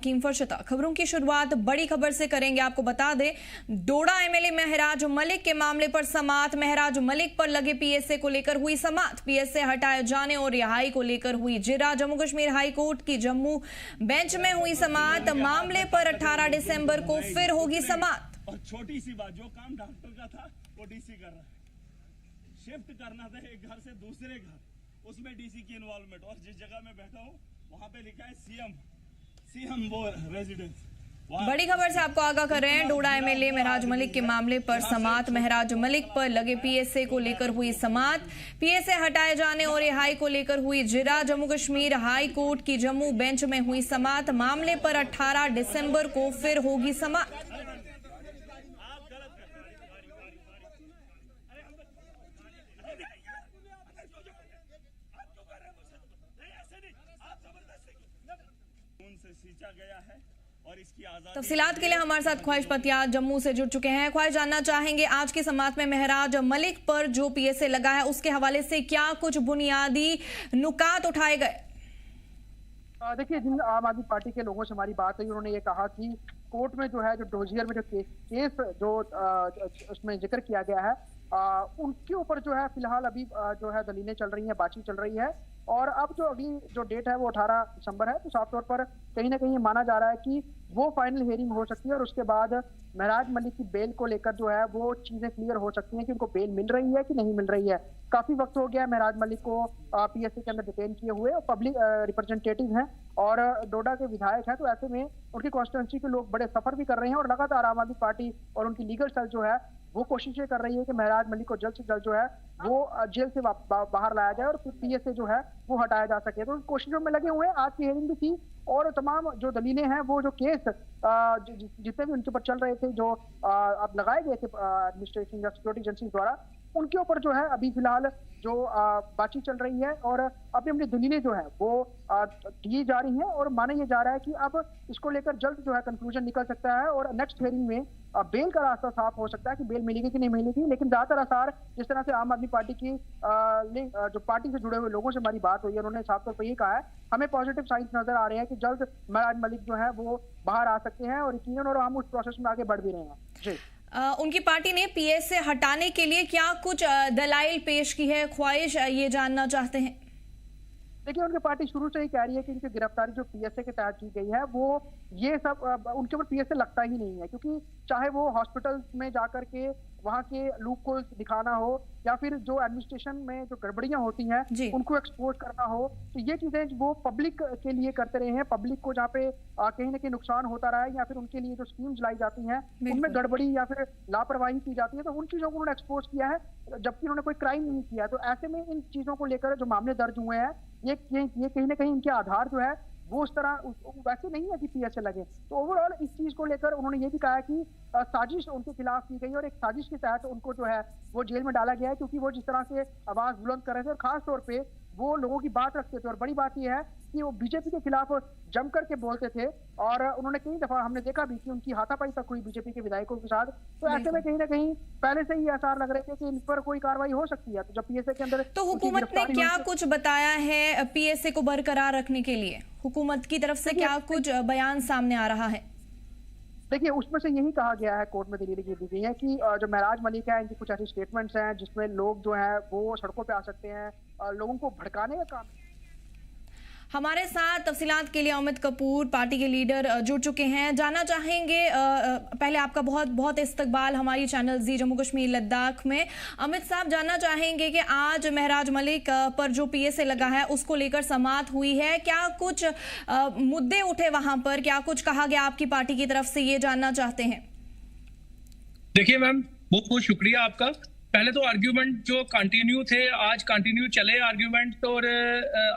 हकीम फरशता। खबरों की शुरुआत बड़ी खबर से करेंगे। आपको बता दें, डोडा एमएलए महराज मलिक के मामले पर समाअत। महराज मलिक पर लगे पीएसए को लेकर हुई समाअत। पीएसए हटाए जाने और रिहाई को लेकर हुई जिरा। जम्मू कश्मीर हाई कोर्ट की जम्मू बेंच में हुई समाअत। मामले पर 18 दिसंबर को फिर होगी समाअत। और छोटी सी बात, जो काम डॉक्टर का था वो डीसी कर रहा है। शिफ्ट करना था एक घर से दूसरे घर, उसमें डीसी की इन्वॉल्वमेंट। और जिस जगह मैं बैठा हूँ वहां पे लिखा है सीएम वो रेजिडेंस। बड़ी खबर से आपको आगाह कर रहे हैं। डोडा एमएलए महराज मलिक के मामले पर समाअत। महराज मलिक पर लगे पीएसए को लेकर हुई समाअत। पीएसए हटाए जाने और रिहाई को लेकर हुई जिरा। जम्मू कश्मीर हाई कोर्ट की जम्मू बेंच में हुई समाअत। मामले पर 18 दिसंबर को फिर होगी समाअत। सींचा गया है और इसकी आजादी। तफसीलात के लिए हमारे साथ ख्वाहिश पतियार जम्मू से जुड़ चुके हैं। ख्वाहिश जानना चाहेंगे, आज की समाअत में महराज मलिक पर जो पीएसए लगा है उसके हवाले से क्या कुछ बुनियादी नुकात उठाए गए? देखिए, जिन आम आदमी पार्टी के लोगों से हमारी बात हुई, उन्होंने ये कहा कि कोर्ट में जो है, जो डोजियर में जो केस जो उसमें जिक्र किया गया है, उनके ऊपर जो है फिलहाल अभी जो है दलीलें चल रही हैं, बातचीत चल रही है। और अब जो अगली जो डेट है वो 18 दिसंबर है। तो साफ तौर पर कहीं ना कहीं माना जा रहा है कि वो फाइनल हियरिंग हो सकती है और उसके बाद महराज मलिक की बेल को लेकर जो है वो चीजें क्लियर हो सकती हैं कि उनको बेल मिल रही है कि नहीं मिल रही है। काफी वक्त हो गया है महराज मलिक को पीएसए के अंदर डिटेन किए हुए, और पब्लिक रिप्रेजेंटेटिव हैं और डोडा के विधायक हैं। तो ऐसे में उनकी कॉन्स्टिट्यूंसी के लोग बड़े सफर भी कर रहे हैं और लगातार आम आदमी पार्टी और उनकी लीगल सेल जो है वो कोशिशें कर रही है कि महराज मलिक को जल्द से जल्द जो है वो जेल से बाहर लाया जाए और फिर पीएसए जो है वो हटाया जा सके। तो कोशिशों में लगे हुए हैं। आज की हियरिंग भी थी और तमाम जो दलीलें हैं, वो जो केस जितने भी उनके ऊपर चल रहे थे, जो अब लगाए गए थे एडमिनिस्ट्रेशन या सिक्योरिटी एजेंसी द्वारा, उनके ऊपर जो है अभी फिलहाल जो बातचीत चल रही है और अभी अपनी दलीलें जो है वो दी जा रही हैं और माना यह जा रहा है कि अब इसको लेकर जल्द जो है कंक्लूजन निकल सकता है और नेक्स्ट हियरिंग में बेल का रास्ता साफ हो सकता है कि बेल मिलेगी कि नहीं मिलेगी। लेकिन ज्यादातर आसार, जिस तरह से आम आदमी पार्टी की जो पार्टी से जुड़े हुए लोगों से हमारी बात हुई है, उन्होंने साफ तौर पर ये कहा है, हमें पॉजिटिव साइंस नजर आ रहे हैं कि जल्द महराज मलिक जो है वो बाहर आ सकते हैं और यकीनन और हम उस प्रोसेस में आगे बढ़ भी रहे हैं। जी, उनकी पार्टी ने पीएसए हटाने के लिए क्या कुछ दलाइल पेश की है? ख्वाहिश ये जानना चाहते हैं। देखिए, उनकी पार्टी शुरू से ही कह रही है कि इनकी गिरफ्तारी जो पीएसए के तहत की गई है वो ये सब उनके ऊपर पीएसए लगता ही नहीं है, क्योंकि चाहे वो हॉस्पिटल में जाकर के वहाँ के लूप को दिखाना हो या फिर जो एडमिनिस्ट्रेशन में जो गड़बड़ियां होती हैं उनको एक्सपोज करना हो, तो ये चीजें वो पब्लिक के लिए करते रहे हैं। पब्लिक को जहाँ पे कहीं ना कहीं नुकसान होता रहा है या फिर उनके लिए जो स्कीम चलाई जाती हैं उनमें गड़बड़ी या फिर लापरवाही की जाती है, तो उन चीजों को उन्होंने एक्सपोज किया है, जबकि उन्होंने कोई क्राइम नहीं किया। तो ऐसे में इन चीजों को लेकर जो मामले दर्ज हुए हैं, ये कहीं ना कहीं इनके आधार जो है वो उस तरह वैसे नहीं है कि पीएसए लगे। तो ओवरऑल इस चीज को लेकर उन्होंने ये भी कहा कि साजिश उनके खिलाफ की गई और एक साजिश के तहत उनको जो है वो जेल में डाला गया है, क्योंकि वो जिस तरह से आवाज बुलंद कर रहे थे और खास तौर पे वो लोगों की बात रखते थे। और बड़ी बात यह है कि वो बीजेपी के खिलाफ जम करके बोलते थे और उन्होंने कई दफा हमने देखा भी कि उनकी हाथापाई तक हुई बीजेपी के विधायकों के साथ। तो ऐसे में कहीं ना कहीं पहले से ही आसार लग रहे थे कि इन पर कोई कार्रवाई हो सकती है। तो जब पीएसए के अंदर तो हुकूमत ने क्या कुछ बताया है पीएसए को बरकरार रखने के लिए? हुकूमत की तरफ से क्या कुछ बयान सामने आ रहा है? देखिए, उसमें से यही कहा गया है, कोर्ट में दलीलें दी गई है कि जो महराज मलिक है, इनकी कुछ ऐसी स्टेटमेंट्स हैं जिसमें लोग जो है वो सड़कों पे आ सकते हैं, लोगों को भड़काने का काम। हमारे साथ तफसीलात के लिए अमित कपूर, पार्टी के लीडर, जुड़ चुके हैं। जानना चाहेंगे, पहले आपका बहुत बहुत इस्तकबाल हमारी चैनल जी जम्मू कश्मीर लद्दाख में। अमित साहब, जानना चाहेंगे कि आज महराज मलिक पर जो पीएसए लगा है उसको लेकर समाअत हुई है, क्या कुछ मुद्दे उठे वहां पर, क्या कुछ कहा गया आपकी पार्टी की तरफ से, ये जानना चाहते हैं। देखिए मैम, बहुत बहुत शुक्रिया आपका। पहले तो आर्ग्यूमेंट जो कंटिन्यू थे, आज कंटिन्यू चले आर्ग्यूमेंट, और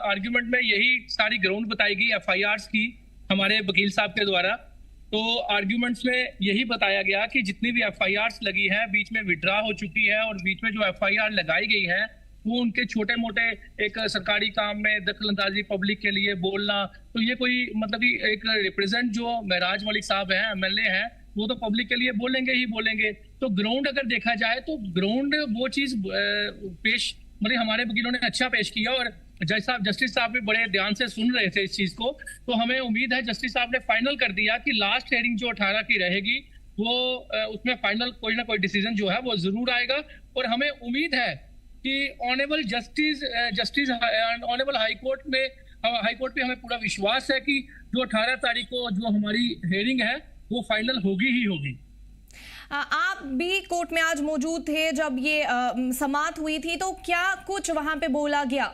आर्ग्यूमेंट में यही सारी ग्राउंड बताई गई एफआईआर्स की हमारे वकील साहब के द्वारा। तो आर्ग्यूमेंट्स में यही बताया गया कि जितनी भी एफआईआर्स लगी है बीच में विड्रा हो चुकी है, और बीच में जो एफआईआर लगाई गई है वो उनके छोटे मोटे एक सरकारी काम में दखलंदाजी, पब्लिक के लिए बोलना, तो ये कोई मतलब कि एक रिप्रेजेंट जो महराज मलिक साहब हैं, एमएलए हैं, वो तो पब्लिक के लिए बोलेंगे ही बोलेंगे। तो ग्राउंड अगर देखा जाए तो ग्राउंड वो चीज पेश मतलब हमारे वकीलों ने अच्छा पेश किया, और जस्टिस साहब भी बड़े ध्यान से सुन रहे थे इस चीज को, तो हमें उम्मीद है जस्टिस साहब ने फाइनल कर दिया कि लास्ट हियरिंग जो 18 की रहेगी वो उसमें फाइनल कोई ना कोई डिसीजन जो है वो जरूर आएगा। और हमें उम्मीद है कि ऑनरेबल जस्टिस ऑनरेबल हाईकोर्ट पे हमें पूरा विश्वास है कि जो 18 तारीख को जो हमारी हियरिंग है वो फाइनल होगी ही होगी। आप भी कोर्ट में आज मौजूद थे जब ये समाप्त हुई थी, तो क्या कुछ वहां पे बोला गया,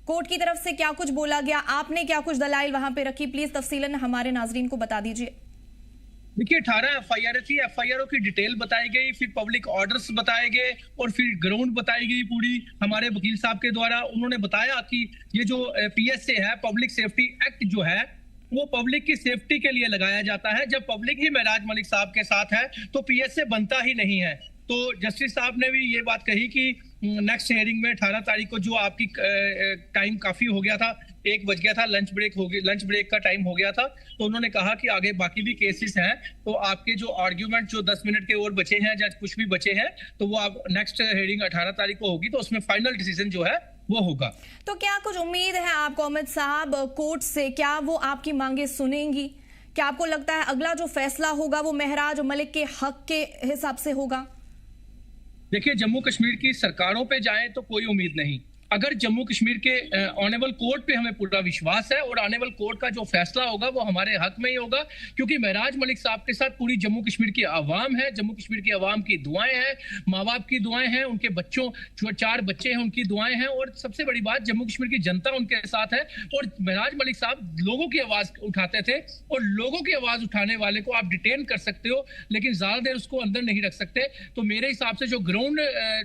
कोर्ट की तरफ से क्या कुछ बोला गया, आपने क्या कुछ दलाइल वहां पे रखी, प्लीज तफसीलन हमारे नाजरीन को बता दीजिए। देखिए 18 एफआईआर थी, एफआईआर की डिटेल बताई गई, फिर पब्लिक ऑर्डर्स बताए गए और फिर ग्राउंड बताई गई पूरी हमारे वकील साहब के द्वारा। उन्होंने बताया कि ये जो पीएसए है, पब्लिक सेफ्टी एक्ट जो है वो पब्लिक की सेफ्टी के लिए लगाया जाता है। जब पब्लिक ही महराज मलिक साहब के साथ है तो पीएसए बनता ही नहीं है। तो जस्टिस साहब ने भी ये बात कही कि नेक्स्ट हियरिंग में 18 तारीख को जो आपकी टाइम काफी हो गया था, 1 बज गया था, लंच ब्रेक का टाइम हो गया था, तो उन्होंने कहा कि आगे बाकी भी केसेस हैं, तो आपके जो आर्ग्यूमेंट जो 10 मिनट के और बचे हैं या कुछ भी बचे हैं तो वो आप नेक्स्ट हियरिंग 18 तारीख को होगी, तो उसमें फाइनल डिसीजन जो है वो होगा। तो क्या कुछ उम्मीद है आपको अमित साहब कोर्ट से, क्या वो आपकी मांगे सुनेंगी? क्या आपको लगता है अगला जो फैसला होगा वो महराज मलिक के हक के हिसाब से होगा? देखिए जम्मू कश्मीर की सरकारों पे जाए तो कोई उम्मीद नहीं, अगर जम्मू कश्मीर के ऑनरेबल कोर्ट पे हमें पूरा विश्वास है और ऑनरेबल कोर्ट का जो फैसला होगा वो हमारे हक में ही होगा, क्योंकि महराज मलिक साहब के साथ पूरी जम्मू कश्मीर की आवाम है, जम्मू कश्मीर की आवाम की दुआएं हैं, माँ बाप की दुआएं हैं, उनके बच्चों जो 4 बच्चे हैं उनकी दुआएं हैं, और सबसे बड़ी बात जम्मू कश्मीर की जनता उनके साथ है। और महराज मलिक साहब लोगों की आवाज उठाते थे और लोगों की आवाज उठाने वाले को आप डिटेन कर सकते हो लेकिन ज्यादा देर उसको अंदर नहीं रख सकते। तो मेरे हिसाब से जो ग्राउंड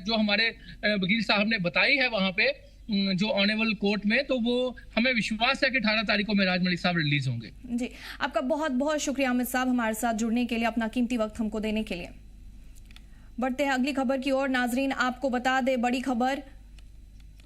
जो हमारे वकील साहब ने बताई है वहां पे जो ऑनरेबल कोर्ट में, तो वो हमें विश्वास है कि 18 तारीख को महराज मलिक साहब रिलीज होंगे। जी, आपका बहुत बहुत शुक्रिया अमित साहब हमारे साथ जुड़ने के लिए, अपना कीमती वक्त हमको देने के लिए। बढ़ते हैं अगली खबर की ओर। नाजरीन आपको बता दे बड़ी खबर,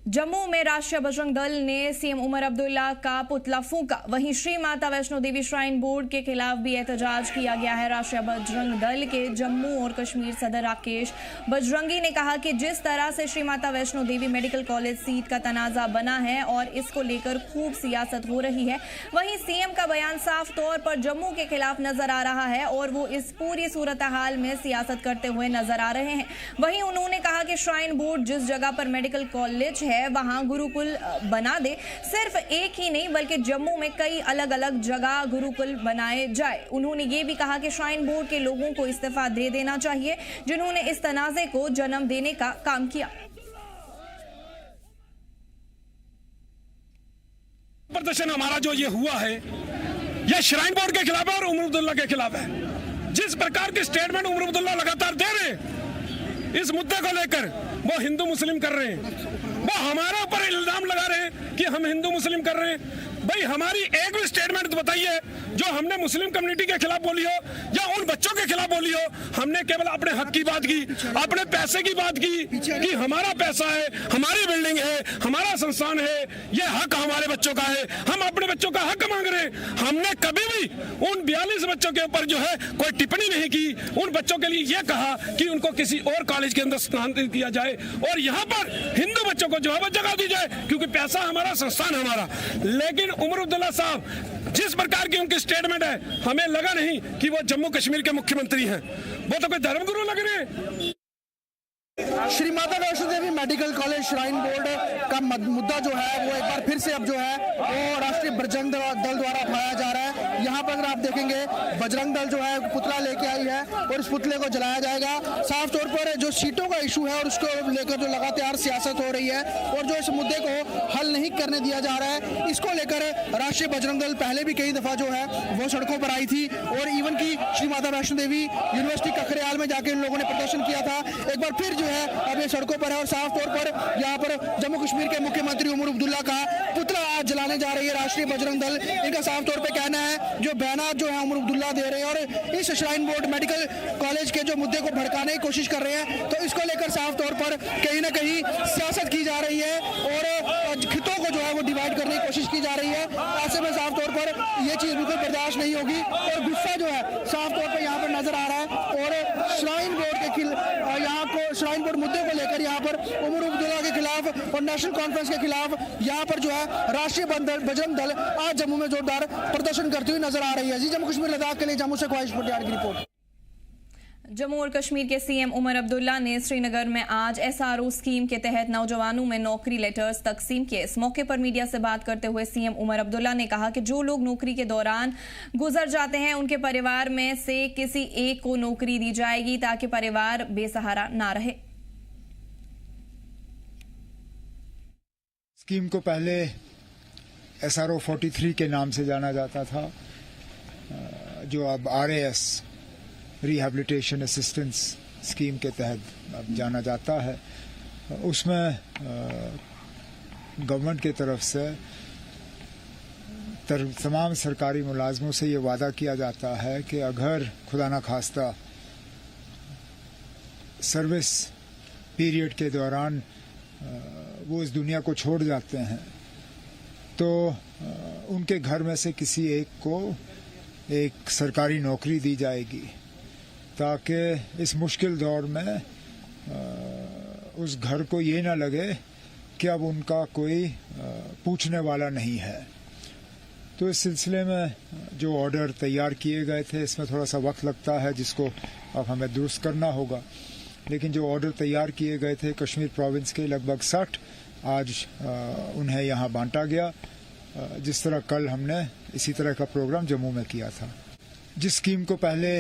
जम्मू में राष्ट्रीय बजरंग दल ने सीएम उमर अब्दुल्ला का पुतला फूंका। वहीं श्री माता वैष्णो देवी श्राइन बोर्ड के खिलाफ भी एहतजाज किया गया है। राष्ट्रीय बजरंग दल के जम्मू और कश्मीर सदर राकेश बजरंगी ने कहा कि जिस तरह से Shri Mata Vaishno Devi medical college seat का तनाजा बना है और इसको लेकर खूब सियासत हो रही है, वहीं सीएम का बयान साफ तौर पर जम्मू के खिलाफ नजर आ रहा है और वो इस पूरी सूरत हाल में सियासत करते हुए नजर आ रहे हैं। वहीं उन्होंने कहा कि श्राइन बोर्ड जिस जगह पर मेडिकल कॉलेज है वहां गुरुकुल बना दे, सिर्फ एक ही नहीं बल्कि जम्मू में कई अलग अलग जगह गुरुकुल बनाए जाए। उन्होंने ये भी कहा कि श्राइन बोर्ड के लोगों को इस्तीफा दे देना चाहिए जिन्होंने इस तनाजे को जन्म देने का काम किया। प्रदर्शन हमारा जो ये हुआ है ये श्राइन बोर्ड के खिलाफ है और उमर अब्दुल्ला के खिलाफ है। जिस प्रकार की स्टेटमेंट उमर अब्दुल्ला लगातार दे रहे हैं इस मुद्दे को लेकर, वो हिंदू मुस्लिम कर रहे हैं, वो हमारे ऊपर इल्जाम लगा रहे हैं कि हम हिंदू मुस्लिम कर रहे हैं। भाई हमारी एक भी स्टेटमेंट बताइए जो हमने मुस्लिम कम्युनिटी के खिलाफ बोली हो या उन बच्चों के खिलाफ बोली हो। हमने केवल अपने हक की बात की, अपने पैसे की बात की कि हमारा पैसा है, हमारी बिल्डिंग है, हमारा संस्थान है, ये हक हमारे बच्चों का है, हम अपने बच्चों का हक मांग रहे हैं। हमने कभी भी उन 42 बच्चों के ऊपर जो है कोई टिप्पणी नहीं की। उन बच्चों के लिए ये कहा कि उनको किसी और कॉलेज के अंदर स्थानांतरित किया जाए और यहाँ पर हिंदू बच्चों को जो है वो जगह दी जाए, क्योंकि पैसा हमारा, संस्थान हमारा। लेकिन उमर अब्दुल्ला साहब जिस प्रकार की उनकी स्टेटमेंट है, हमें लगा नहीं कि वो जम्मू कश्मीर के मुख्यमंत्री हैं, वो तो कोई धर्मगुरु लग रहे हैं। Shri Mata Vaishno Devi medical college shrine board का मुद्दा जो है वो एक बार फिर से अब जो है वो राष्ट्रीय बजरंग दल द्वारा उठाया जा रहा है। यहाँ पर अगर आप देखेंगे बजरंग दल जो है पुतला लेके आई है और इस पुतले को जलाया जाएगा। साफ तौर पर जो सीटों का इशू है और उसको लेकर जो लगातार सियासत हो रही है और जो इस मुद्दे को हल नहीं करने दिया जा रहा है, इसको लेकर राष्ट्रीय बजरंग दल पहले भी कई दफा जो है वो सड़कों पर आई थी और इवन की श्री माता वैष्णो देवी यूनिवर्सिटी कखरेयाल में जाकर इन लोगों ने प्रदर्शन किया था। एक बार फिर जो है अब ये सड़कों पर है और साफ तौर पर यहाँ पर जम्मू कश्मीर के मुख्यमंत्री उमर अब्दुल्ला का पुतला आज जलाने जा रही है राष्ट्रीय बजरंग दल। इनका साफ तौर पे कहना है जो बयान जो है उमर अब्दुल्ला दे रहे हैं और इस श्राइन बोर्ड मेडिकल कॉलेज के जो मुद्दे को भड़काने की कोशिश कर रहे हैं, तो इसको लेकर साफ तौर पर कहीं ना कहीं सियासत की जा रही है और खितों को जो है वो डिवाइड करने की कोशिश की जा रही है। ऐसे में साफ तौर पर यह चीज बिल्कुल बर्दाश्त नहीं होगी और गुस्सा जो है साफ तौर पर यहाँ पर नजर आ रहा है। और श्राइन बोर्ड के यहाँ को श्राइन बोर्ड मुद्दे को लेकर यहाँ पर उमर अब्दुल्ला के खिलाफ और नेशनल कॉन्फ्रेंस के खिलाफ यहाँ पर जो है राष्ट्रीय बजरंग दल आज जम्मू में जोरदार प्रदर्शन करती हुई नजर आ रही है। जी जम्मू कश्मीर लद्दाख के लिए जम्मू से ख्वाहिश पटियाल की रिपोर्ट। जम्मू और कश्मीर के सीएम उमर अब्दुल्ला ने श्रीनगर में आज एसआरओ स्कीम के तहत नौजवानों में नौकरी लेटर्स तकसीम किए। इस मौके पर मीडिया से बात करते हुए सीएम उमर अब्दुल्ला ने कहा कि जो लोग नौकरी के दौरान गुजर जाते हैं उनके परिवार में से किसी एक को नौकरी दी जाएगी ताकि परिवार बेसहारा ना रहे। स्कीम को पहले एसआरओ 43 के नाम से जाना जाता था, जो अब RAS रिहैबिलिटेशन असिस्टेंस स्कीम के तहत अब जाना जाता है। उसमें गवर्नमेंट की तरफ से तमाम सरकारी मुलाजमों से ये वादा किया जाता है कि अगर खुदा न खास्ता सर्विस पीरियड के दौरान वो इस दुनिया को छोड़ जाते हैं तो उनके घर में से किसी एक को एक सरकारी नौकरी दी जाएगी ताकि इस मुश्किल दौर में उस घर को ये ना लगे कि अब उनका कोई पूछने वाला नहीं है। तो इस सिलसिले में जो ऑर्डर तैयार किए गए थे इसमें थोड़ा सा वक्त लगता है जिसको अब हमें दुरुस्त करना होगा, लेकिन जो ऑर्डर तैयार किए गए थे कश्मीर प्रोविंस के लगभग 60 आज उन्हें यहाँ बांटा गया, जिस तरह कल हमने इसी तरह का प्रोग्राम जम्मू में किया था। जिस स्कीम को पहले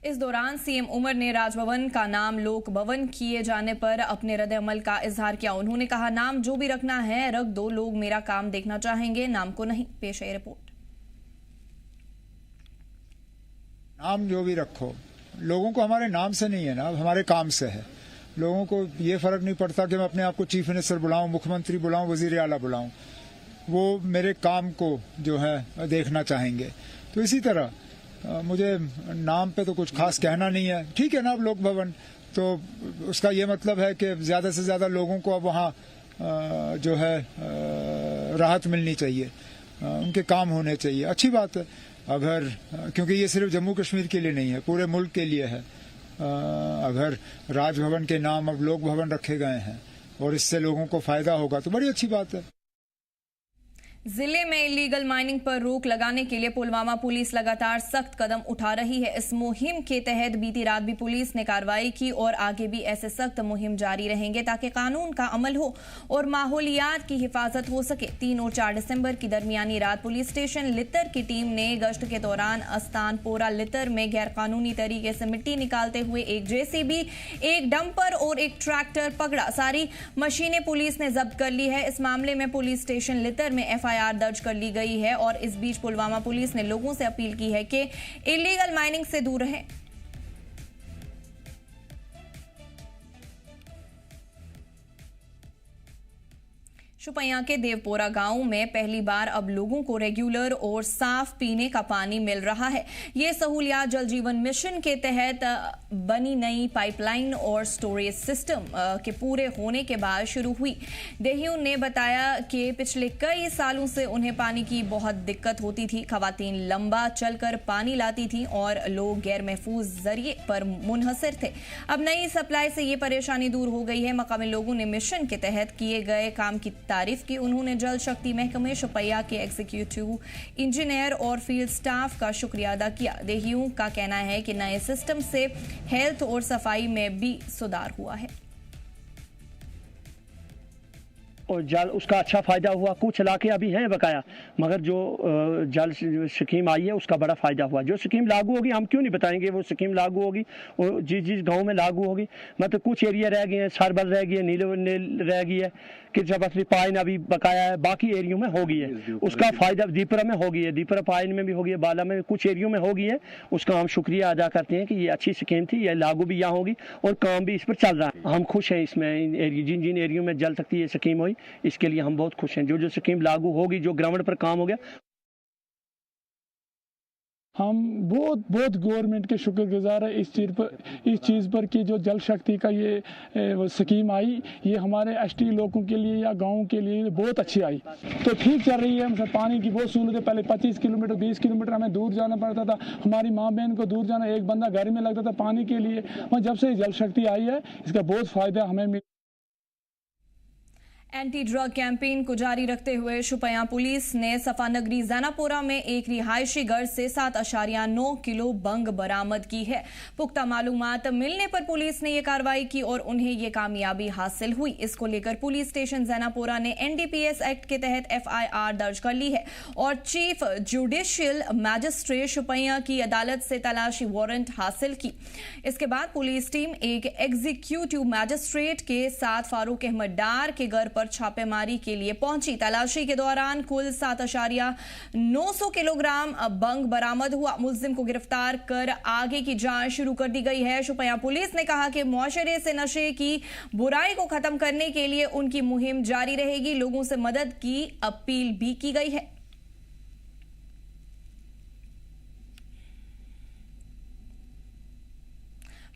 इस दौरान सीएम उमर ने राजभवन का नाम लोक भवन किए जाने पर अपने रद्द अमल का इजहार किया। उन्होंने कहा नाम जो भी रखना है रख दो, लोग मेरा काम देखना चाहेंगे, नाम को नहीं। पेश है रिपोर्ट। नाम जो भी रखो, लोगों को हमारे नाम से नहीं है ना, हमारे काम से है। लोगों को ये फर्क नहीं पड़ता कि मैं अपने आप को चीफ मिनिस्टर बुलाऊं, मुख्यमंत्री बुलाऊं, वजीर आला बुलाऊं, वो मेरे काम को जो है देखना चाहेंगे। तो इसी तरह मुझे नाम पे तो कुछ खास कहना नहीं है। ठीक है ना, अब लोक भवन तो उसका ये मतलब है कि ज्यादा से ज्यादा लोगों को अब वहाँ जो है राहत मिलनी चाहिए, उनके काम होने चाहिए। अच्छी बात है अगर, क्योंकि ये सिर्फ जम्मू कश्मीर के लिए नहीं है, पूरे मुल्क के लिए है। अगर राजभवन के नाम अब लोक भवन रखे गए हैं और इससे लोगों को फायदा होगा तो बड़ी अच्छी बात है। जिले में इलीगल माइनिंग पर रोक लगाने के लिए पुलवामा पुलिस लगातार सख्त कदम उठा रही है। इस मुहिम के तहत बीती रात भी पुलिस ने कार्रवाई की और आगे भी ऐसे सख्त मुहिम जारी रहेंगे ताकि कानून का अमल हो और माहौलियात की हिफाजत हो सके। 3 और 4 दिसंबर की दरमियानी रात पुलिस स्टेशन लितर की टीम ने गश्त के दौरान अस्तानपोरा लितर में गैरकानूनी तरीके से मिट्टी निकालते हुए एक जेसीबी, एक डंपर और एक ट्रैक्टर पकड़ा। सारी मशीनें पुलिस ने जब्त कर ली है। इस मामले में पुलिस स्टेशन लितर में FIR दर्ज कर ली गई है और इस बीच पुलवामा पुलिस ने लोगों से अपील की है कि इलीगल माइनिंग से दूर रहें। शुपैया के देवपोरा गांव में पहली बार अब लोगों को रेगुलर और साफ पीने का पानी मिल रहा है। ये सहूलियात जल जीवन मिशन के तहत बनी नई पाइपलाइन और स्टोरेज सिस्टम के पूरे होने के बाद शुरू हुई। देहियों ने बताया कि पिछले कई सालों से उन्हें पानी की बहुत दिक्कत होती थी। खवातीन लंबा चलकर पानी लाती थीं और लोग गैर महफूज जरिए पर मुनहसर थे। अब नई सप्लाई से ये परेशानी दूर हो गई है। मकामी लोगों ने मिशन के तहत किए गए काम की तारीफ की। उन्होंने जल शक्ति महकमे शुपैया के एग्जीक्यूटिव इंजीनियर और फील्ड स्टाफ का शुक्रिया अदा किया। देहियों का कहना है कि नए सिस्टम से हेल्थ और सफाई में भी सुधार हुआ है और जल उसका अच्छा फ़ायदा हुआ। कुछ इलाके अभी हैं बकाया, मगर जो जल स्कीम आई है उसका बड़ा फ़ायदा हुआ। जो स्कीम लागू होगी हम क्यों नहीं बताएंगे, वो स्कीम लागू होगी और जिस गांव में लागू होगी। मतलब कुछ एरिया रह गए हैं, सरबल रह गई है, नील रह गई है, कि जब असली पाइन अभी बकाया है, बाकी एरियो में हो गई है। उसका फ़ायदा दीपरा में हो गई है, दीपरा पाइन में भी हो गई है, बाला में कुछ एरियो में हो गई है। उसका हम शुक्रिया अदा करते हैं कि ये अच्छी स्कीम थी, ये लागू भी यहाँ होगी और काम भी इस पर चल रहा है। हम खुश हैं इसमें, जिन एरियो में जल सकती ये स्कीम हुई इसके लिए हम बहुत खुश हैं। जो स्कीम लागू होगी, जो ग्राउंड पर काम हो गया, हम बहुत बहुत गवर्नमेंट के शुक्रगुजार है इस चीज़ पर कि जो जल शक्ति का ये स्कीम आई, ये हमारे एसटी लोगों के लिए या गाँव के लिए बहुत अच्छी आई। तो ठीक चल रही है। मतलब पानी की बहुत सहूलत है। पहले 25 किलोमीटर 20 किलोमीटर हमें दूर जाना पड़ता था, हमारी माँ बहन को दूर जाना, एक बंदा घर में लगता था पानी के लिए। और जब से जल शक्ति आई है इसका बहुत फायदा हमें मिला। एंटी ड्रग कैंपेन को जारी रखते हुए शुपया पुलिस ने सफानगरी जैनापोरा में एक रिहायशी घर से 7.9 किलो बंग बरामद की है। पुख्ता मालूमात मिलने पर पुलिस ने यह कार्रवाई की और उन्हें यह कामयाबी हासिल हुई। इसको लेकर पुलिस स्टेशन जैनापोरा ने एनडीपीएस एक्ट के तहत एफआईआर दर्ज कर ली है और चीफ जुडिशियल मैजिस्ट्रेट शुपया की अदालत से तलाशी वारंट हासिल की। इसके बाद पुलिस टीम एक एग्जीक्यूटिव मैजिस्ट्रेट के साथ फारूक अहमद डार के घर पर छापेमारी के लिए पहुंची। तलाशी के दौरान कुल 7.9 किलोग्राम बंग बरामद हुआ। मुलजिम को गिरफ्तार कर आगे की जांच शुरू कर दी गई है। शुपया पुलिस ने कहा कि मुआशरे से नशे की बुराई को खत्म करने के लिए उनकी मुहिम जारी रहेगी। लोगों से मदद की अपील भी की गई है।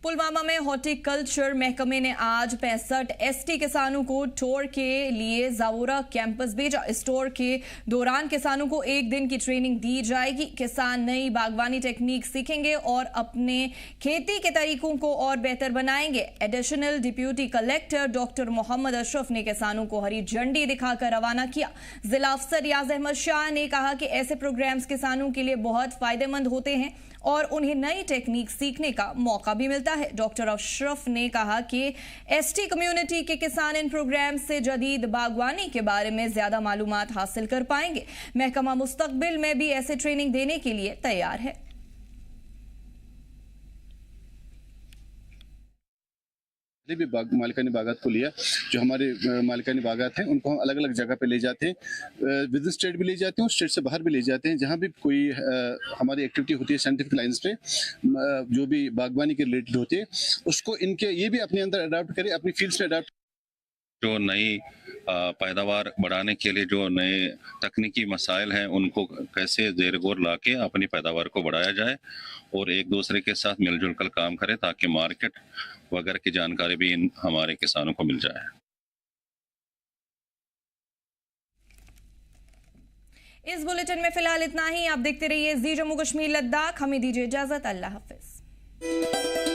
पुलवामा में हॉर्टिकल्चर महकमे ने आज 65 एसटी किसानों को टूर के लिए जावोरा कैंपस भेजा। इस टूर के दौरान किसानों को एक दिन की ट्रेनिंग दी जाएगी। किसान नई बागवानी टेक्निक सीखेंगे और अपने खेती के तरीकों को और बेहतर बनाएंगे। Additional deputy collector doctor Mohammad Ashraf ने किसानों को हरी झंडी दिखाकर रवाना किया। जिला अफसर रियाज अहमद शाह ने कहा कि ऐसे प्रोग्राम्स किसानों के लिए बहुत फायदेमंद होते हैं और उन्हें नई टेक्निक सीखने का मौका भी मिलता है। डॉक्टर अशरफ ने कहा कि एसटी कम्युनिटी के किसान इन प्रोग्राम से जदीद बागवानी के बारे में ज्यादा मालूमात हासिल कर पाएंगे। महकमा मुस्तकबिल में भी ऐसे ट्रेनिंग देने के लिए तैयार है। भी मालिकानी बागात को लिया, जो हमारे मालिकानी बागात हैं उनको हम अलग अलग जगह पे ले जाते हैं, विद इन स्टेट भी ले जाते हैं और स्टेट से बाहर भी ले जाते हैं। जहाँ भी कोई हमारी एक्टिविटी होती है साइंटिफिक लाइंस पे जो भी बागवानी के रिलेटेड होती है, उसको इनके ये भी अपने अंदर अडाप्ट करें, अपनी फील्ड्स में अडाप्ट। जो नई पैदावार बढ़ाने के लिए जो नए तकनीकी मसाइल हैं उनको कैसे ज़ेर गौर लाके अपनी पैदावार को बढ़ाया जाए और एक दूसरे के साथ मिलजुल कर काम करें ताकि मार्केट वगैरह की जानकारी भी हमारे किसानों को मिल जाए। इस बुलेटिन में फिलहाल इतना ही। आप देखते रहिए जी जम्मू कश्मीर लद्दाख। हमें दीजिए इजाजत। अल्लाह हाफिज।